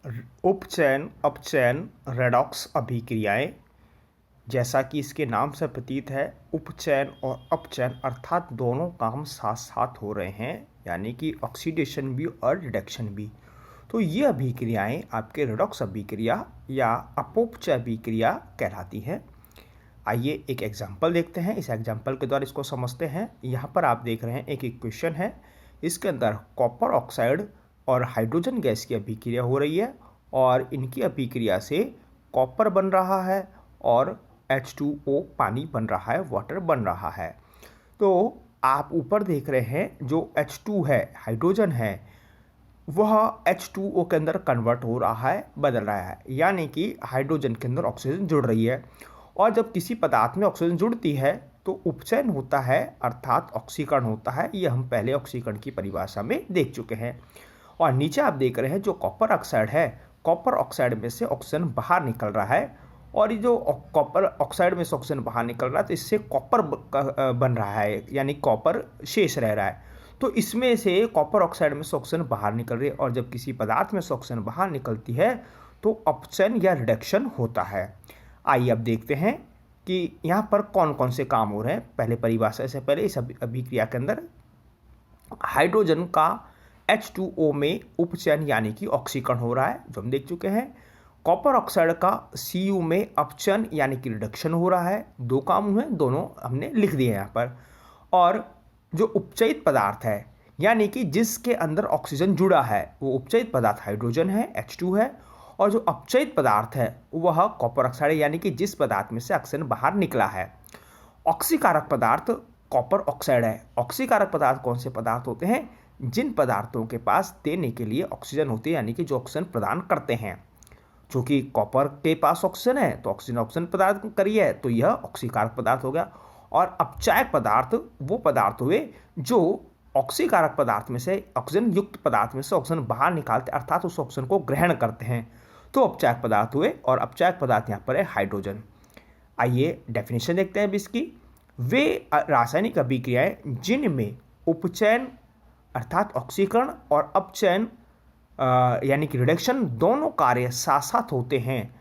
उपचयन अपचयन redox अभिक्रियाएं, जैसा कि इसके नाम से प्रतीत है, उपचयन और अपचयन अर्थात दोनों काम साथ साथ हो रहे हैं, यानी कि ऑक्सीडेशन भी और रिडक्शन भी। तो ये अभिक्रियाएं आपके रेडॉक्स अभिक्रिया या अपोपचय अभिक्रिया कहलाती हैं। आइए एक एग्जाम्पल देखते हैं, इस एग्जाम्पल के द्वारा इसको समझते हैं। यहाँ पर आप देख रहे हैं एक इक्वेशन है, इसके अंदर कॉपर ऑक्साइड और हाइड्रोजन गैस की अभिक्रिया हो रही है और इनकी अभिक्रिया से कॉपर बन रहा है और H2O पानी बन रहा है, वाटर बन रहा है। तो आप ऊपर देख रहे हैं जो H2 है, हाइड्रोजन है, वह H2O के अंदर कन्वर्ट हो रहा है, बदल रहा है, यानी कि हाइड्रोजन के अंदर ऑक्सीजन जुड़ रही है। और जब किसी पदार्थ में ऑक्सीजन जुड़ती है तो उपचयन होता है, अर्थात ऑक्सीकरण होता है। ये हम पहले ऑक्सीकरण की परिभाषा में देख चुके हैं। और नीचे आप देख रहे हैं जो कॉपर ऑक्साइड है, कॉपर ऑक्साइड में से ऑक्सीजन बाहर निकल रहा है और ये जो कॉपर ऑक्साइड में से ऑक्सीजन बाहर निकल रहा है तो इससे कॉपर बन रहा है, यानी कॉपर शेष रह रहा है। तो इसमें से कॉपर ऑक्साइड में से ऑक्सीजन बाहर निकल रही है और जब किसी पदार्थ में से ऑक्सीजन बाहर निकलती है तो अपचयन या रिडक्शन होता है। आइए अब देखते हैं कि यहाँ पर कौन कौन से काम हो रहे हैं। पहले परिभाषा से पहले इस अभिक्रिया के अंदर हाइड्रोजन का H2O में उपचयन यानी कि ऑक्सीकरण हो रहा है, जो हम देख चुके हैं। कॉपर ऑक्साइड का Cu में अपचयन यानी कि रिडक्शन हो रहा है। दो काम हुए, दोनों हमने लिख दिए यहाँ पर। और जो उपचयित पदार्थ है, यानी कि जिसके अंदर ऑक्सीजन जुड़ा है, वो उपचयित पदार्थ हाइड्रोजन है, H2 है। और जो अपचयित पदार्थ है वह कॉपर ऑक्साइड, यानी कि जिस पदार्थ में से ऑक्सीजन बाहर निकला है। ऑक्सीकारक पदार्थ कॉपर ऑक्साइड है। ऑक्सीकारक पदार्थ कौन से पदार्थ होते हैं? जिन पदार्थों के पास देने के लिए ऑक्सीजन होती है, यानी कि जो ऑक्सीजन प्रदान करते हैं। चूँकि कॉपर के पास ऑक्सीजन है तो ऑक्सीजन ऑक्सीजन पदार्थ करी है, तो यह ऑक्सीकारक पदार्थ हो गया। और अपचायक पदार्थ वो पदार्थ हुए जो ऑक्सीकारक पदार्थ में से, ऑक्सीजन युक्त पदार्थ में से ऑक्सीजन बाहर निकालते, अर्थात उस ऑक्सीजन को ग्रहण करते हैं, तो अपचायक पदार्थ हुए। और अपचायक पदार्थ यहाँ पर है हाइड्रोजन। आइए डेफिनेशन देखते हैं अब इसकी। वे रासायनिक अभिक्रियाएं जिनमें उपचयन अर्थात ऑक्सीकरण और अपचयन यानी कि रिडक्शन दोनों कार्य साथ साथ होते हैं,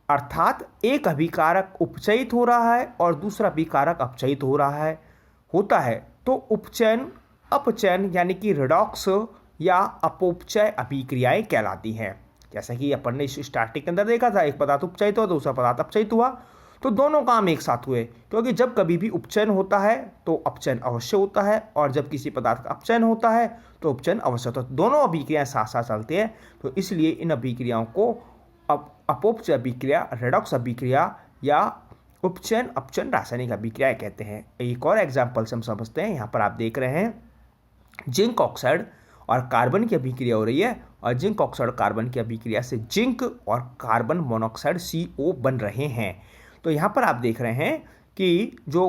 अर्थात एक अभिकारक उपचयित हो रहा है और दूसरा अभिकारक अपचयित हो रहा है होता है, तो उपचयन अपचयन यानी कि रिडॉक्स या अपोपचय अभिक्रियाएं कहलाती हैं। जैसा कि अपन ने इस स्टार्टिंग के अंदर देखा था, एक पदार्थ उपचयित हुआ, दूसरा पदार्थ अपचयित हुआ, तो दोनों काम एक साथ हुए, क्योंकि जब कभी भी उपचयन होता है तो अपचयन अवश्य होता है और जब किसी पदार्थ का अपचयन होता है तो उपचयन अवश्य होता है। दोनों अभिक्रियाएं साथ साथ चलती हैं, तो इसलिए इन अभिक्रियाओं को अपोपचय अभिक्रिया, रेडॉक्स अभिक्रिया या उपचयन अपचयन रासायनिक अभिक्रियाएं कहते हैं। एक और एग्जाम्पल से हम समझते हैं। यहाँ पर आप देख रहे हैं जिंक ऑक्साइड और कार्बन की अभिक्रिया हो रही है और जिंक ऑक्साइड कार्बन की अभिक्रिया से जिंक और कार्बन मोनोऑक्साइड CO बन रहे हैं। तो यहाँ पर आप देख रहे हैं कि जो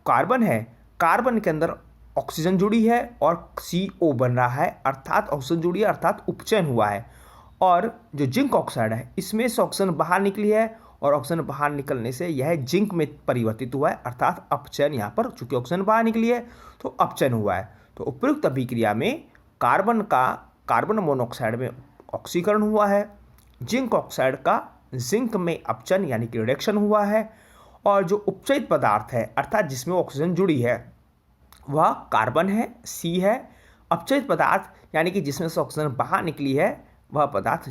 कार्बन है, कार्बन के अंदर ऑक्सीजन जुड़ी है और CO बन रहा है, अर्थात ऑक्सीजन जुड़ी है, अर्थात उपचयन हुआ है। और जो जिंक ऑक्साइड है, इसमें से ऑक्सीजन बाहर निकली है और ऑक्सीजन बाहर निकलने से यह जिंक में परिवर्तित हुआ है, अर्थात अपचयन। यहाँ पर चूंकि ऑक्सीजन बाहर निकली है तो अपचयन हुआ है। तो उपयुक्त अभिक्रिया में कार्बन मोनोऑक्साइड में ऑक्सीकरण हुआ है, जिंक ऑक्साइड का जिंक में अपचयन यानी कि रिडक्शन हुआ है, और जो उपचयित पदार्थ है अर्थात जिसमें ऑक्सीजन जुड़ी है वह कार्बन है, C है। अपचयित पदार्थ यानी कि जिसमें से ऑक्सीजन बाहर निकली है वह पदार्थ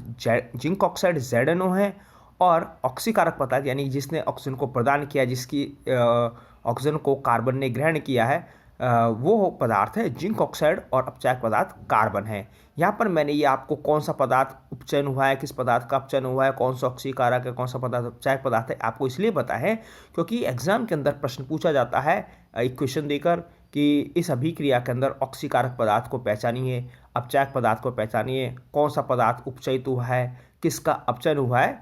जिंक ऑक्साइड ZNO है। और ऑक्सीकारक पदार्थ यानी जिसने ऑक्सीजन को प्रदान किया, जिसकी ऑक्सीजन को कार्बन ने ग्रहण किया है, वो पदार्थ है जिंक ऑक्साइड। और अपचायक पदार्थ कार्बन है। यहाँ पर मैंने ये आपको कौन सा पदार्थ उपचयन हुआ है, किस पदार्थ का अपचयन हुआ है, कौन सा ऑक्सीकारक है, कौन सा पदार्थ अपचायक पदार्थ है, आपको इसलिए पता है क्योंकि एग्जाम के अंदर प्रश्न पूछा जाता है इक्वेशन देकर कि इस अभिक्रिया के अंदर ऑक्सीकारक पदार्थ को पहचानिए, अपचायक पदार्थ को पहचानिए, कौन सा पदार्थ उपचयित हुआ है, किसका अपचयन हुआ है।